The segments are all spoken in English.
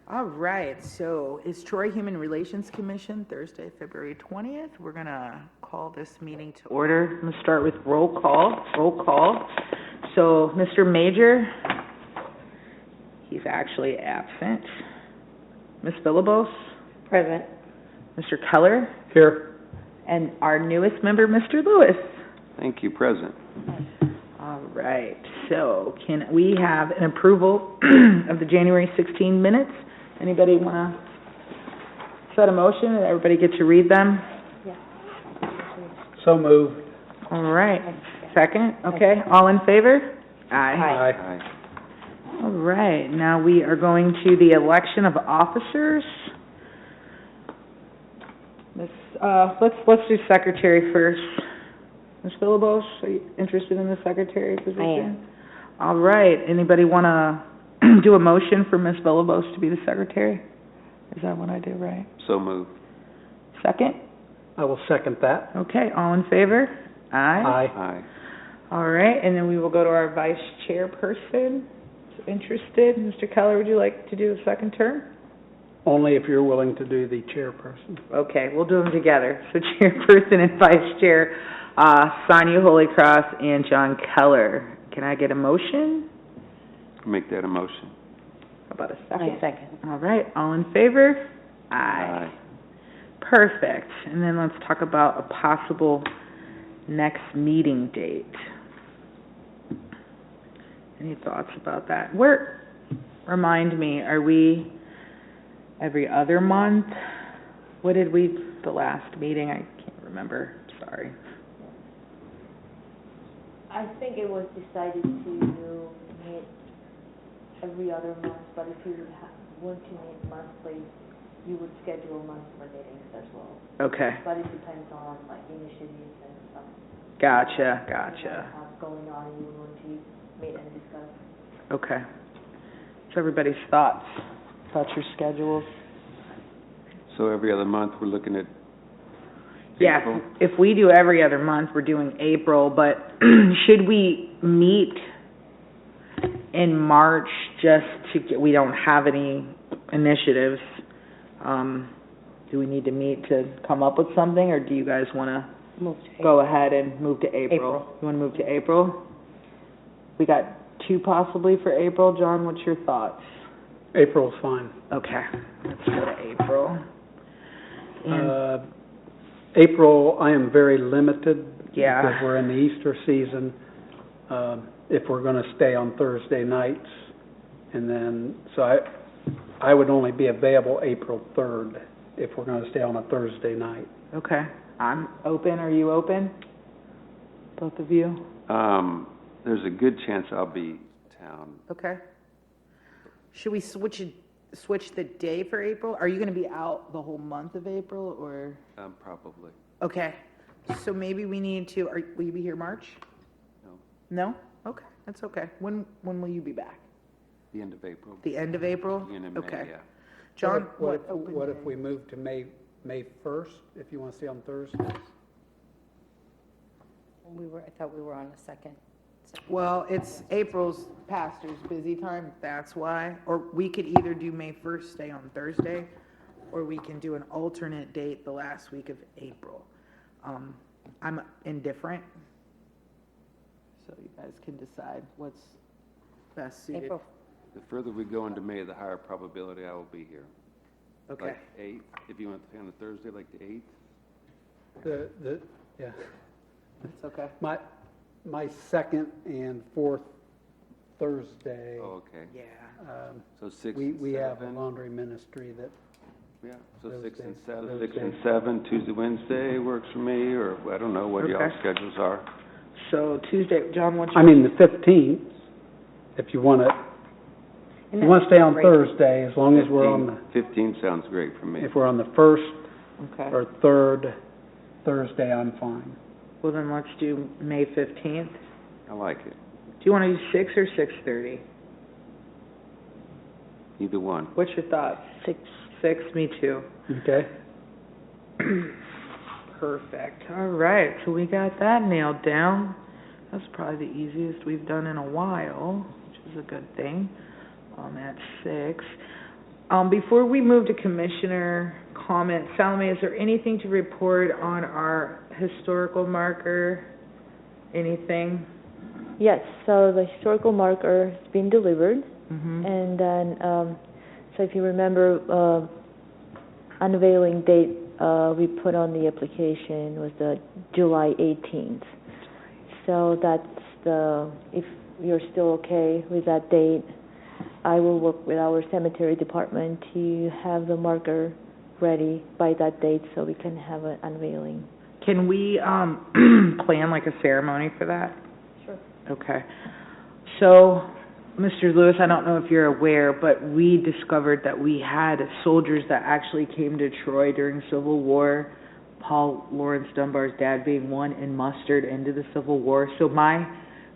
All right, so it's Troy Human Relations Commission, Thursday, February 20th. We're going to call this meeting to order. I'm going to start with roll call. So, Mr. Major, he's actually absent. Ms. Villalobos? Present. Mr. Keller? Here. And our newest member, Mr. Lewis. Thank you, President. All right, so can we have an approval of the January 16 minutes? Anybody want to set a motion and everybody get to read them? Yeah. So moved. All right, second, okay, all in favor? Aye. Aye. All right, now we are going to the election of officers. Let's do secretary first. Ms. Villalobos, are you interested in the secretary position? I am. All right, anybody want to do a motion for Ms. Villalobos to be the secretary? Is that what I did right? So moved. Second? I will second that. Okay, all in favor? Aye. Aye. All right, and then we will go to our vice chairperson. Interested? Mr. Keller, would you like to do a second term? Only if you're willing to do the chairperson. Okay, we'll do them together. So chairperson and vice chair, Sonia Holycross and John Keller. Can I get a motion? Make that a motion. How about a second? I second. All right, all in favor? Aye. Perfect. And then let's talk about a possible next meeting date. Any thoughts about that? Remind me, are we every other month? What did we, the last meeting? I can't remember. Sorry. I think it was decided to meet every other month, but if you want to meet monthly, you would schedule monthly meetings as well. Okay. But it depends on like initiatives and stuff. Gotcha. What's going on, and you would want to meet and discuss. Okay. So everybody's thoughts about your schedules? So every other month, we're looking at Yeah, April? if we do every other month, we're doing April, but should we meet in March just to get, we don't have any initiatives? Do we need to meet to come up with something, or do you guys want to Move to go ahead and move to April? April. You want to move to April? We got two possibly for April. John, what's your thoughts? April's fine. Okay, let's go to April. And April, I am very limited. Yeah. Because we're in the Easter season. If we're going to stay on Thursday nights, and then, so I would only be available April 3rd if we're going to stay on a Thursday night. Okay, I'm open. Are you open? Both of you? There's a good chance I'll be town. Okay. Should we switch the day for April? Are you going to be out the whole month of April, or? Probably. Okay, so maybe we need to, will you be here March? No. No? Okay, that's okay. When will you be back? The end of April. The end of April? Beginning of May, Okay. yeah. John, What if we move to May 1st, if you want to stay on Thursdays? I thought we were on the second. well, it's April's pastor's busy time, that's why. Or we could either do May 1st, stay on Thursday, or we can do an alternate date the last week of April. I'm indifferent, so you guys can decide what's best suited. April. The further we go into May, the higher probability I will be here. Okay. Like 8th, if you want to stay on a Thursday, like the 8th. Yeah. That's okay. My second and fourth Thursday, Oh, okay. Yeah. So 6 we and have a 7. laundry ministry that, Yeah, so those 6 and days. 7. Those 6 and days. 7, Tuesday, Wednesday works for me, or I don't know what y'all's Okay. schedules are. So Tuesday, John, what's I mean, the 15th, if you want to, And you want to that's stay on great. Thursday, as long as we're on 15 sounds great for me. if we're on the first okay. or third Thursday, I'm fine. Well, then let's do May 15th. I like it. Do you want to do 6 or 6:30? Either one. What's your thoughts? 6, me too. Okay? Perfect. All right, so we got that nailed down. That's probably the easiest we've done in a while, which is a good thing. At 6. Before we move to commissioner comments, Salome, is there anything to report on our historical marker? Anything? Yes, so the historical marker has been delivered, Mm-hmm. and then, so if you remember, unveiling date, we put on the application was the July 18th. So that's if you're still okay with that date, I will work with our cemetery department to have the marker ready by that date so we can have an unveiling. Can we, plan like a ceremony for that? Sure. Okay. So, Mr. Lewis, I don't know if you're aware, but we discovered that we had soldiers that actually came to Troy during Civil War, Paul Lawrence Dunbar's dad being one, and mustered into the Civil War. So my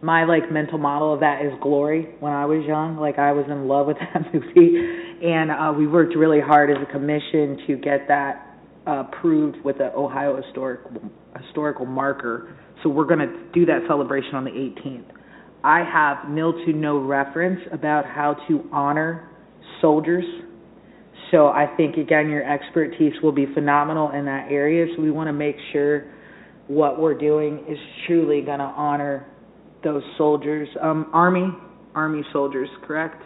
like mental model of that is Glory. When I was young, like I was in love with that movie, and we worked really hard as a commission to get that approved with the Ohio historical marker. So we're going to do that celebration on the 18th. I have nil to no reference about how to honor soldiers. So I think, again, your expertise will be phenomenal in that area. So we want to make sure what we're doing is truly going to honor those soldiers. Army soldiers, correct?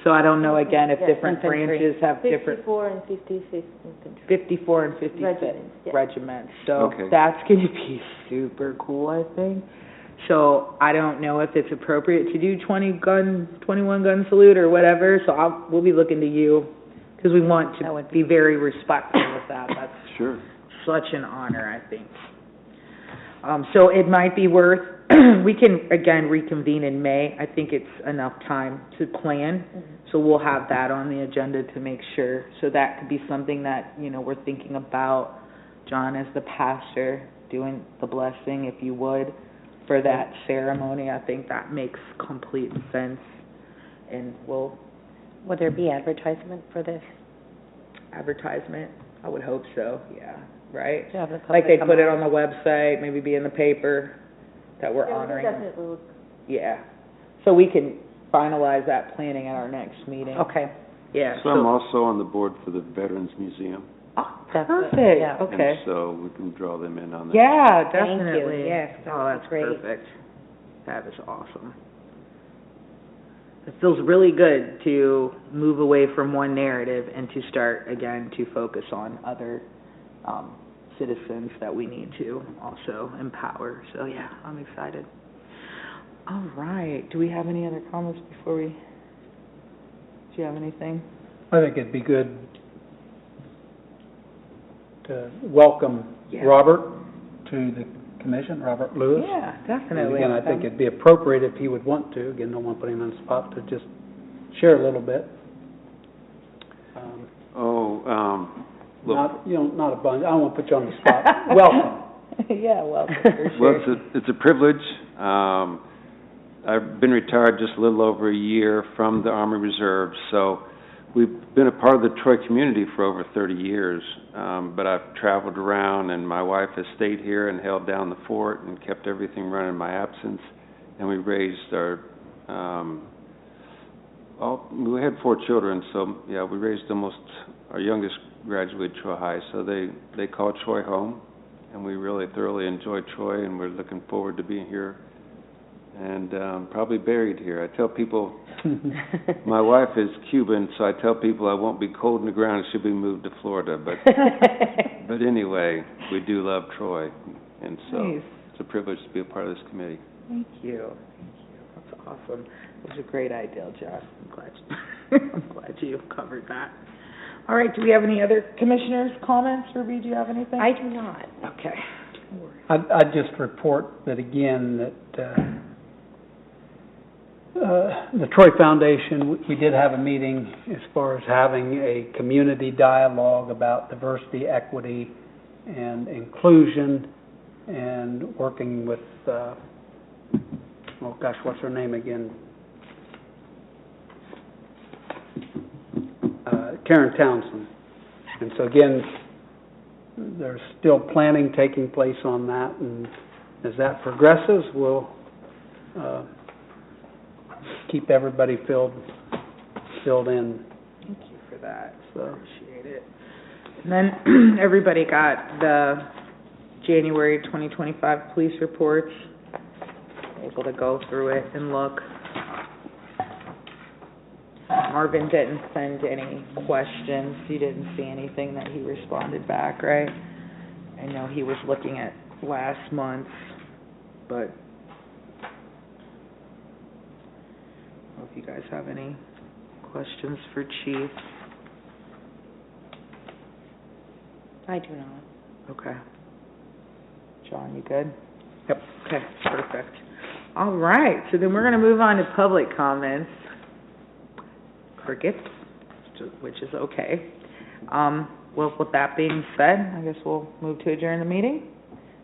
So I don't know, again, if Yes, different infantry. branches have different... 54 and 55th infantry. 54 and 55th Regiments, yes. regiments. So Okay. that's going to be super cool, I think. So I don't know if it's appropriate to do 21 gun salute or whatever. So we'll be looking to you because we want That to would be very respectful of that. That's Sure. such an honor, I think. So it might be worth, we can, again, reconvene in May. I think it's enough time to plan. So we'll have that on the agenda to make sure. So that could be something that, we're thinking about. John, as the pastor, doing the blessing, if you would, for that ceremony. I think that makes complete sense. And we'll Would there be advertisement for this? advertisement, I would hope so, yeah, right? To have the Like public they come put it out? on the website, maybe be in the paper, that we're Yeah, we honoring. can definitely look. Yeah, so we can finalize that planning at our next meeting. Okay. Yeah, So I'm also on the board for the Veterans Museum, Oh, That's perfect, it, yeah. okay. and so we can draw them in on that. Yeah, Thank you, definitely. yes, that Oh, would be that's great. perfect. That is awesome. It feels really good to move away from one narrative and to start, again, to focus on other citizens that we need to also empower. So, yeah, I'm excited. All right. Do we have any other comments before we... Do you have anything? I think it'd be good to welcome Yeah. Robert to the commission, Robert Lewis. Yeah, And definitely. again, I think it'd be appropriate if he would want to, again, don't want to put him on the spot, to just share a little bit. Look, Not a bunch, I don't want to put you on the spot. Welcome. Yeah, welcome. For well, sure. it's a privilege. I've been retired just a little over a year from the Army Reserve, so we've been a part of the Troy community for over 30 years, but I've traveled around, and my wife has stayed here and held down the fort and kept everything running in my absence, and we raised our, we had 4 children, so yeah, we raised our youngest graduated Troy High, so they call Troy home, and we really thoroughly enjoy Troy, and we're looking forward to being here and probably buried here. I tell people, my wife is Cuban, so I tell people I won't be cold in the ground, she'll be moved to Florida, but anyway, we do love Troy, and so Nice. it's a privilege to be a part of this committee. Thank you. That's awesome. It was a great idea, Josh. I'm glad you covered that. All right, do we have any other commissioners' comments? Ruby, do you have anything? I do not. Okay. I'd just report that again, that the Troy Foundation, we did have a meeting as far as having a community dialogue about diversity, equity, and inclusion, and working with, what's her name again? Karen Townsend. And so again, there's still planning taking place on that, and as that progresses, we'll keep everybody filled in. Thank you for that, so appreciate it. And then, everybody got the January 2025 police reports, able to go through it and look. Marvin didn't send any questions, you didn't see anything that he responded back, right? I know he was looking at last month's, but I don't know if you guys have any questions for Chief. I do not. Okay. John, you good? Yep. Okay, perfect. All right, so then we're gonna move on to public comments. Crickets, which is okay. Well, with that being said, I guess we'll move to adjourn the meeting.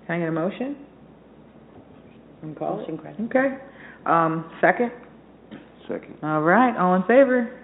Can I get a motion? Motion, Chris. Okay. Second? Second. All right, all in favor?